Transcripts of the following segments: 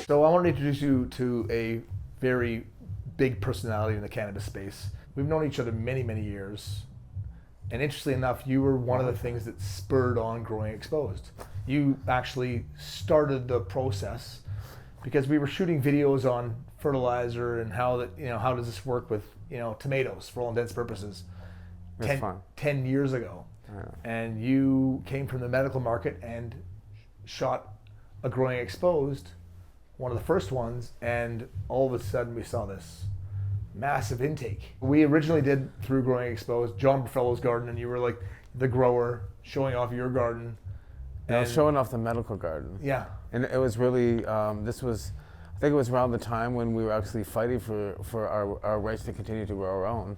So I want to introduce you to a very big personality in the cannabis space. We've known each other many, many years. And interestingly enough, you were one of the things that spurred on Growing Exposed. You actually started the process because we were shooting videos on fertilizer and how does this work with, tomatoes for all intents and purposes 10 years ago. Yeah. And you came from the medical market and shot a Growing Exposed, one of the first ones, and all of a sudden we saw this massive intake. We originally did through Growing Exposed, John Berfelo's garden, and you were like the grower showing off your garden. And I was showing off the medical garden. Yeah. And it was really, I think it was around the time when we were actually fighting for our rights to continue to grow our own.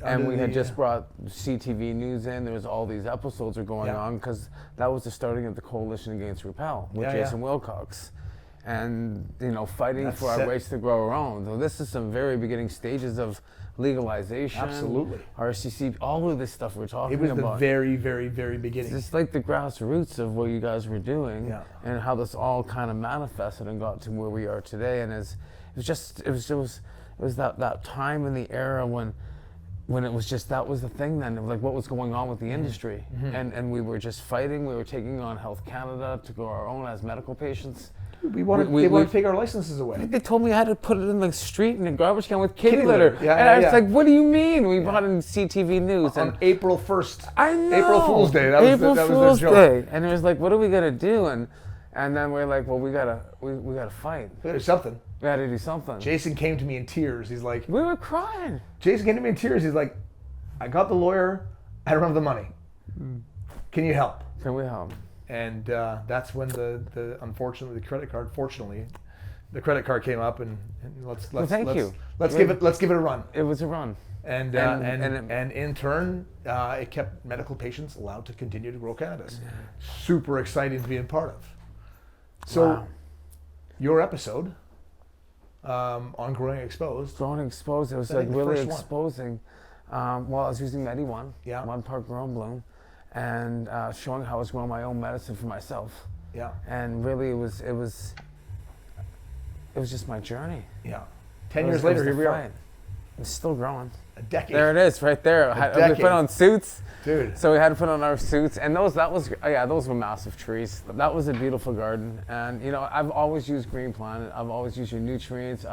And we had just brought CTV News in. There was all these episodes were going on because that was the starting of the coalition against Repel with Jason Wilcox. And fighting for our rights to grow our own. So this is some very beginning stages of legalization. Absolutely. RCC, all of this stuff we're talking about. It was the very, very, very beginning. It's like the grassroots of what you guys were doing, and how this all kind of manifested and got to where we are today. And it was that time in the era when it was just, that was the thing then, of like what was going on with the industry. And we were just fighting. We were taking on Health Canada to grow our own as medical patients. They wanted to take our licenses away. They told me I had to put it in the street in a garbage can with kitty litter. And I was like, what do you mean? We brought in CTV News. On April 1st. I know. April Fool's Day. That was their joke. And it was like, what are we going to do? And then we're like, well, we gotta fight. We gotta do something. We gotta do something. Jason came to me in tears. He's like... We were crying. Jason came to me in tears. He's like, I got the lawyer. I don't have the money. Can you help? Can we help? And that's when unfortunately the credit card, fortunately, the credit card came up, and let's give it a run. It was a run. And in turn, it kept medical patients allowed to continue to grow cannabis. Super exciting to be a part of. So, your episode on Growing Exposed. Growing Exposed, it was like really exposing. I was using Medi One, 1 part grown bloom. And showing how I was growing my own medicine for myself. Yeah. And really, it was just my journey. Yeah. 10 years later, here we are. It's still growing. A decade. There it is, right there. We put on suits. Dude. So we had to put on our suits, and those were massive trees. That was a beautiful garden, and I've always used Green Planet. I've always used your nutrients.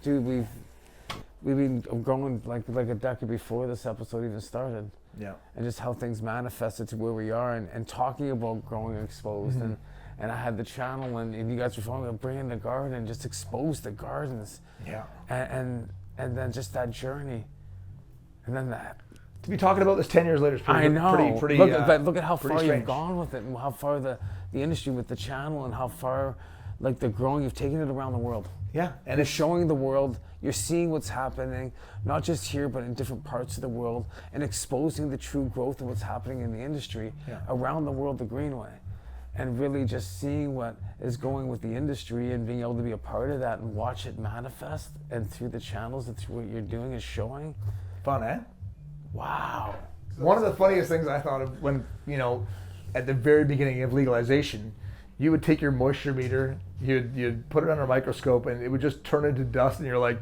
We've been growing like a decade before this episode even started. Yeah. And just how things manifested to where we are, and talking about Growing Exposed, and I had the channel, and you guys were talking about bringing the garden and just expose the gardens. Yeah. And then just that journey, and then that. To be talking about this 10 years later is pretty. I know. Pretty. Look at how far strange. you've gone with it, and how far the industry with the channel, and how far, like the growing, you've taken it around the world. Yeah. And it's showing the world. You're seeing what's happening, not just here, but in different parts of the world, and exposing the true growth of what's happening in the industry around the world the green way. And really just seeing what is going with the industry and being able to be a part of that and watch it manifest, and through the channels and through what you're doing is showing. Fun, eh? Wow. One of the funniest things I thought of when, at the very beginning of legalization, you would take your moisture meter, you'd put it under a microscope, and it would just turn into dust, and you're like,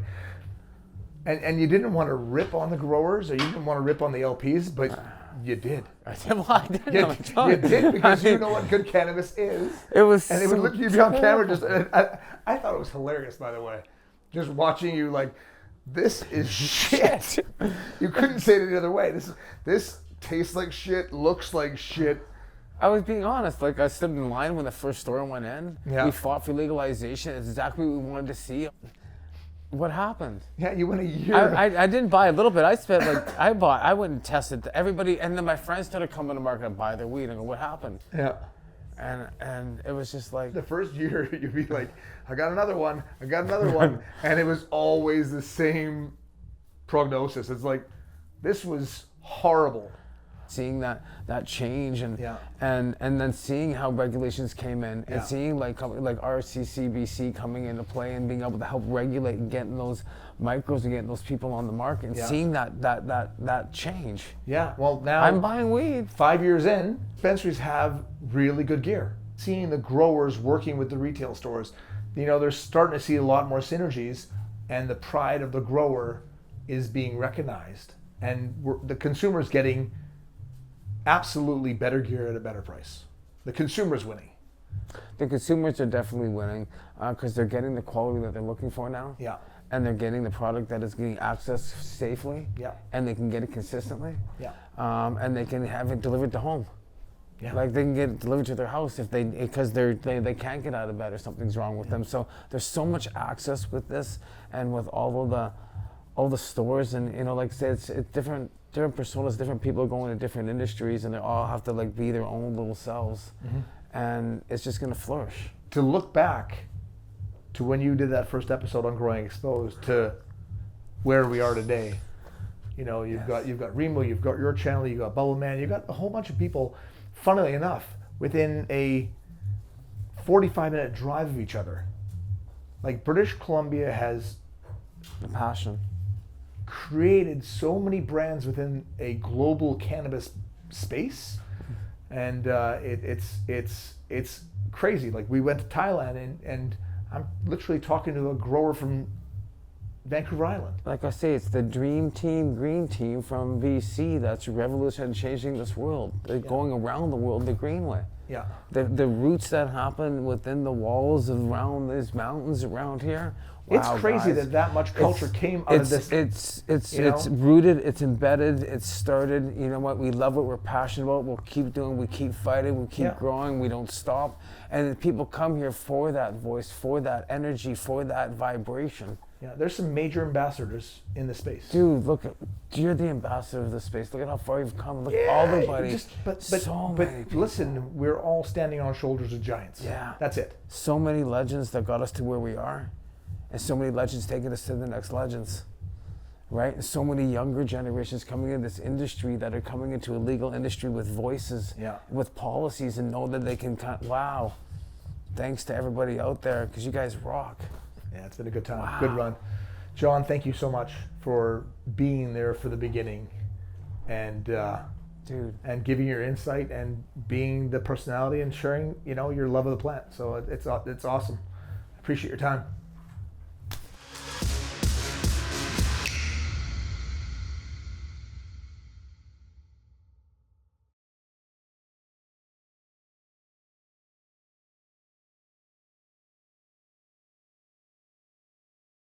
and you didn't want to rip on the growers, or you didn't want to rip on the LPs, but you did. I did. You did, because you know what good cannabis is. It was, and it would look you be on camera. I thought it was hilarious, by the way, just watching you like, this is shit. You couldn't say it any other way. This tastes like shit, looks like shit. I was being honest. Like, I stood in line when the first store went in. Yeah. We fought for legalization. It's exactly what we wanted to see. What happened? Yeah, you went a year. I didn't buy a little bit. I spent I went and tested everybody, and then my friends started coming to the market and buy their weed. I go, what happened? Yeah. And it was just like, the first year you'd be like, I got another one, and it was always the same prognosis. It's like, this was horrible. Seeing that change, and Yeah. and then seeing how regulations came in, and Yeah. seeing like RCCBC coming into play, and being able to help regulate and getting those micros and getting those people on the market, and Yeah. seeing that change. Yeah, well now I'm buying weed. 5 years in, dispensaries have really good gear. seeing the growers working with the retail stores. They're starting to see a lot more synergies, and the pride of the grower is being recognized, and the consumer's getting absolutely better gear at a better price. The consumer's winning. The consumers are definitely winning because they're getting the quality that they're looking for now. Yeah. And they're getting the product that is getting accessed safely. Yeah. And they can get it consistently. Yeah. And they can have it delivered to home. Yeah. Like they can get it delivered to their house because they can't get out of bed or something's wrong with them. So there's so much access with this, and with all the stores, and like I said, it's different personas, different people going to different industries, and they all have to like be their own little selves. Mm-hmm. And it's just going to flourish. To look back to when you did that first episode on Growing Exposed to where we are today, you've got Remo, you've got your channel, you've got Bubble Man, you've got a whole bunch of people, funnily enough, within a 45-minute drive of each other. Like British Columbia has the passion, created so many brands within a global cannabis space. And it's crazy. Like we went to Thailand and I'm literally talking to a grower from Vancouver Island. Like I say, it's the dream team, green team from BC that's revolutionary, changing this world. They're going around the world the green way. Yeah. The roots that happen within the walls around these mountains around here. Wow, it's crazy, guys. that much culture came out of this. It's rooted, it's embedded, it's started. You know what? We love what we're passionate about. We'll keep doing, we keep fighting, we keep growing, we don't stop. And people come here for that voice, for that energy, for that vibration. Yeah, there's some major ambassadors in the space. Dude, you're the ambassador of the space. Look at how far you've come. Look at everybody. But listen, we're all standing on shoulders of giants. Yeah. That's it. So many legends that got us to where we are. And so many legends taking us to the next legends, right? And so many younger generations coming in this industry that are coming into a legal industry with voices, with policies, and know that they can, wow, thanks to everybody out there, because you guys rock. Yeah, it's been a good time. Wow. Good run. John, thank you so much for being there for the beginning and and giving your insight and being the personality and sharing, your love of the plant. So it's awesome. Appreciate your time.